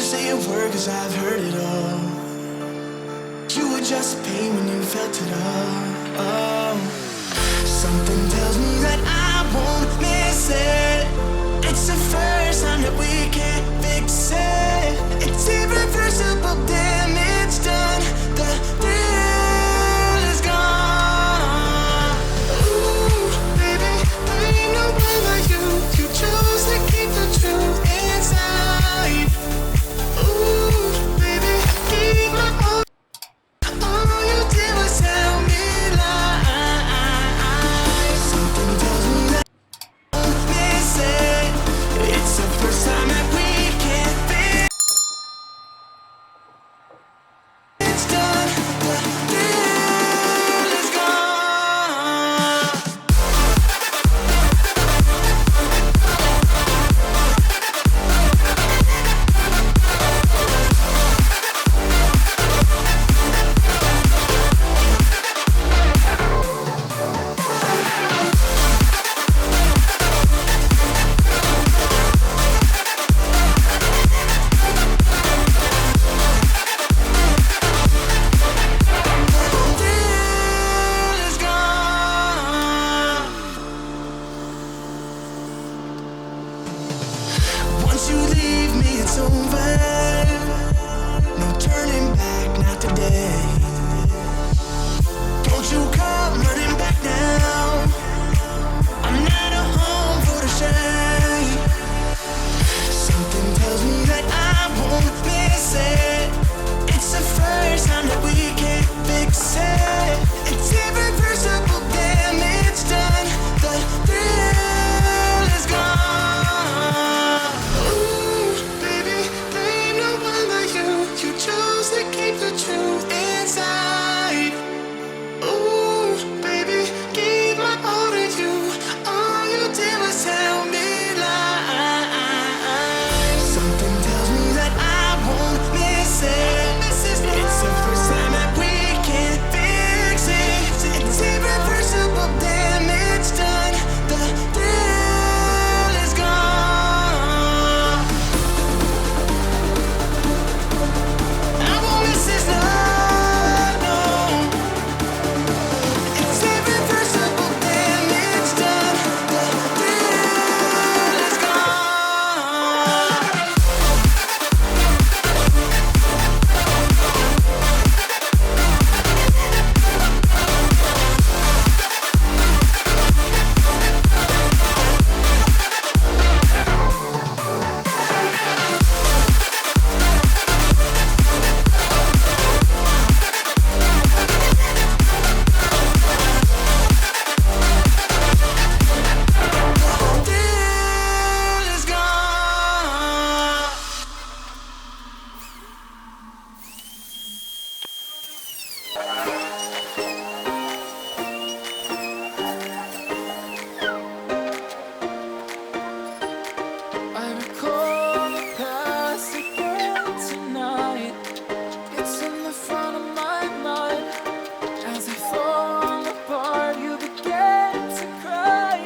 say a word, cause I've heard it all. You were just pain when you felt it all. Oh. Something tells me that I won't miss it. It's the first time that we can't fix it. It's irreversible damage done. The thrill is gone. Ooh, baby, there ain't no one like you. You chose to keep the truth inside. Ooh, baby, keep my all you did was tell me lies. Something tells me that I won't miss it. It's the first time that we can't fix. It's done. The thrill is gone. Thrill is gone. Once you leave me, it's over. No turning back, not today. Don't you come running back now. I'm not a home for the shame. Something tells me that I won't miss it. It's the first time that we can't fix it. It's irreversible damage done. The thrill is gone. Ooh, baby, there ain't no one like you. You chose to keep the truth inside. Ooh, baby, keep my all to you. All you did was tell me lies. Something tells me that I won't miss it. It's the first time that we can't fix it. It's irreversible damage done. The thrill is gone. I won't miss this love, no. It's irreversible damage done. The thrill is gone. Thrill is gone. I recall the past again tonight. It's in the front of my mind. As I fall apart, you begin to cry.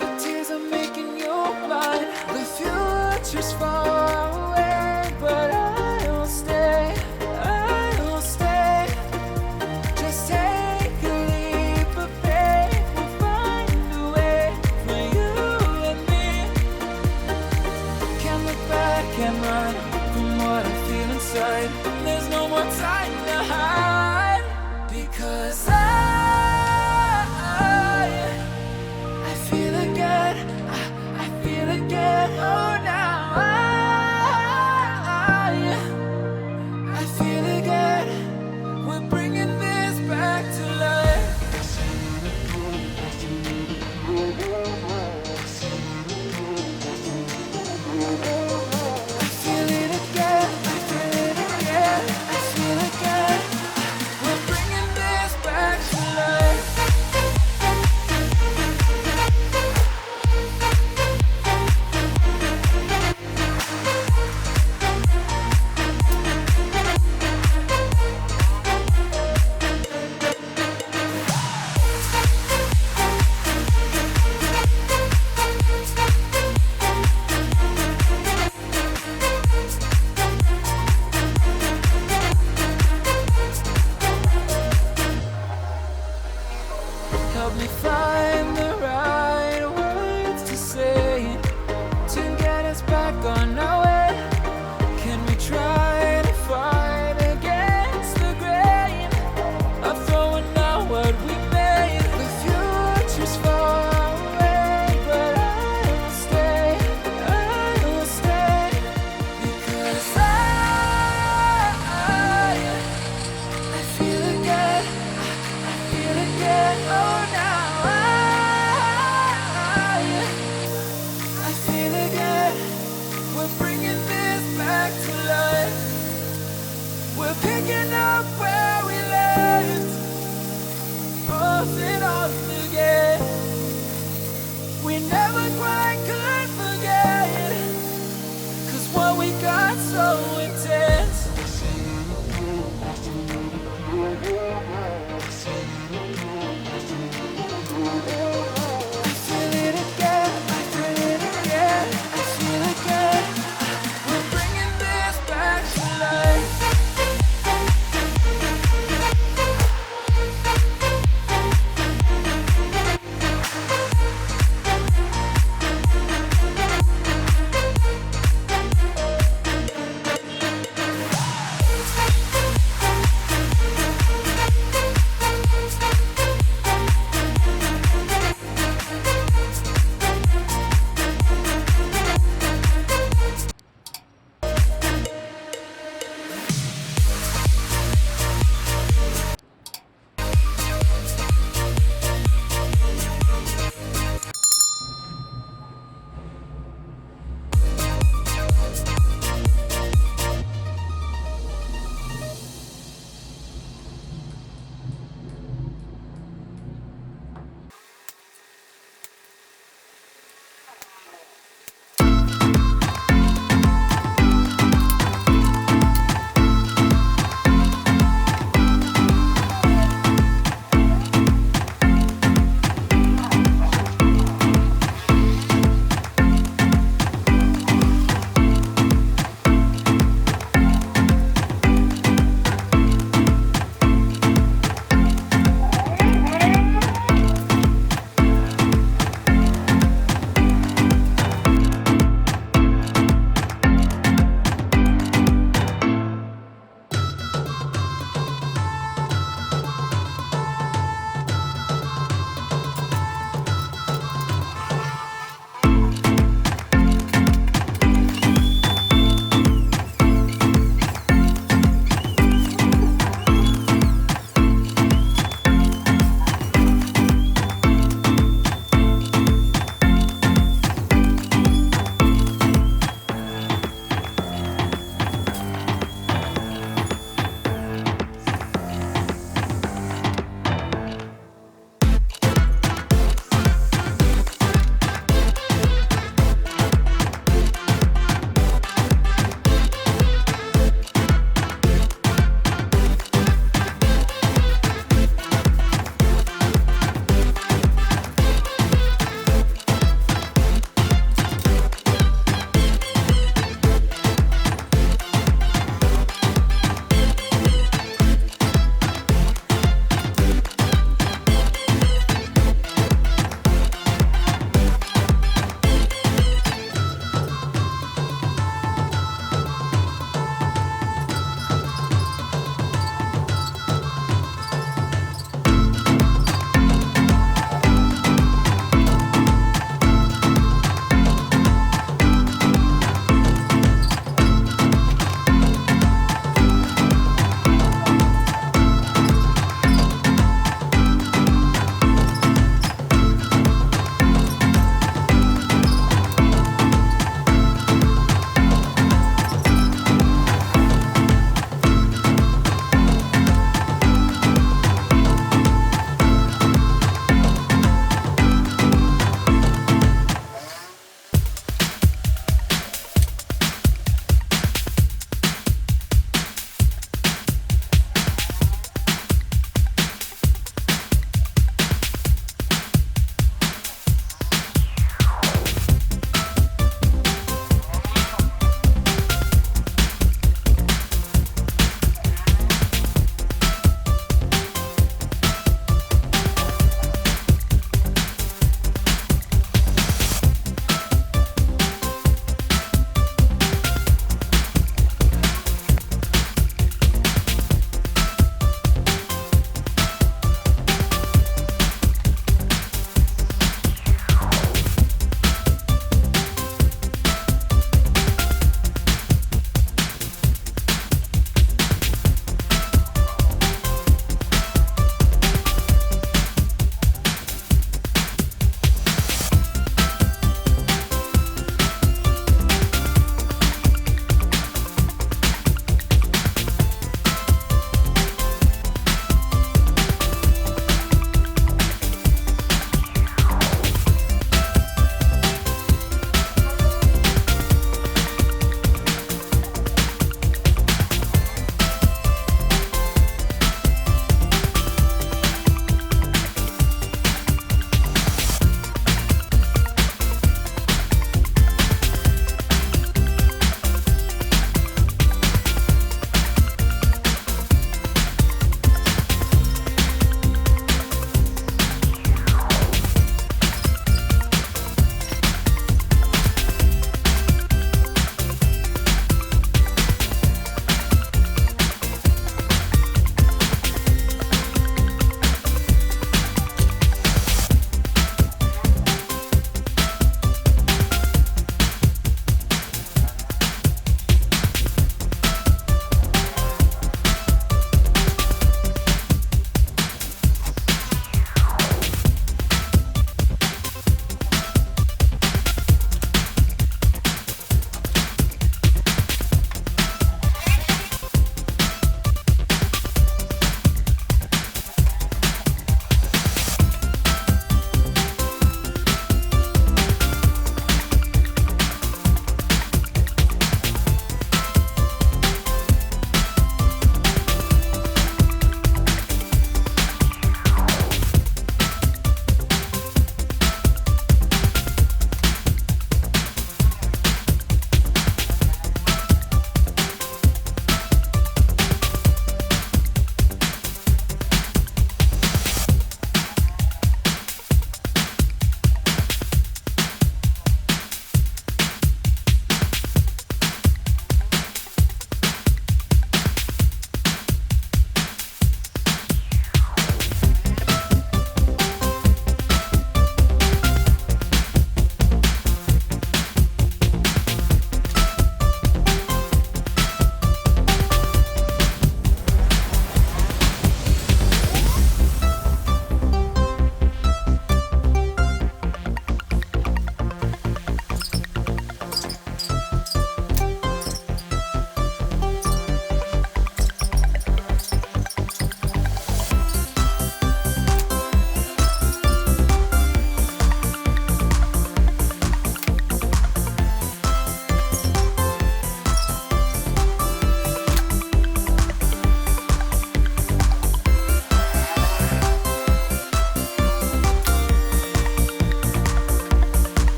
The tears are making you blind. The future's far away, but I'll stay. I'll stay. Just take a leap of faith. We'll find a way for you and me. Can't look back and run from what I feel inside. There's no more time to hide. Because I feel again. I feel again. Oh, now I feel again. We're bringing this back to life. I feel it again. I feel it again. I feel again. We're picking up where we left, off and on again. We never quite could forget, 'cause what we got so intense. I feel it again, I feel it again, I feel it again. We're bringing this back to life.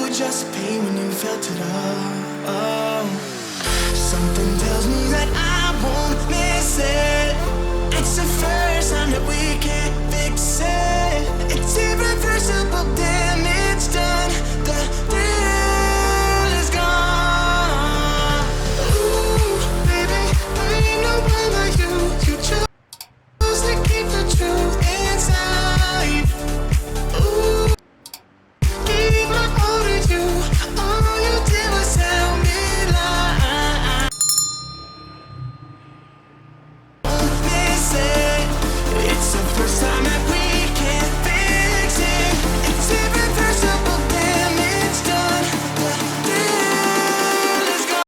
were just pain when you felt it all. Something tells me that I won't miss it.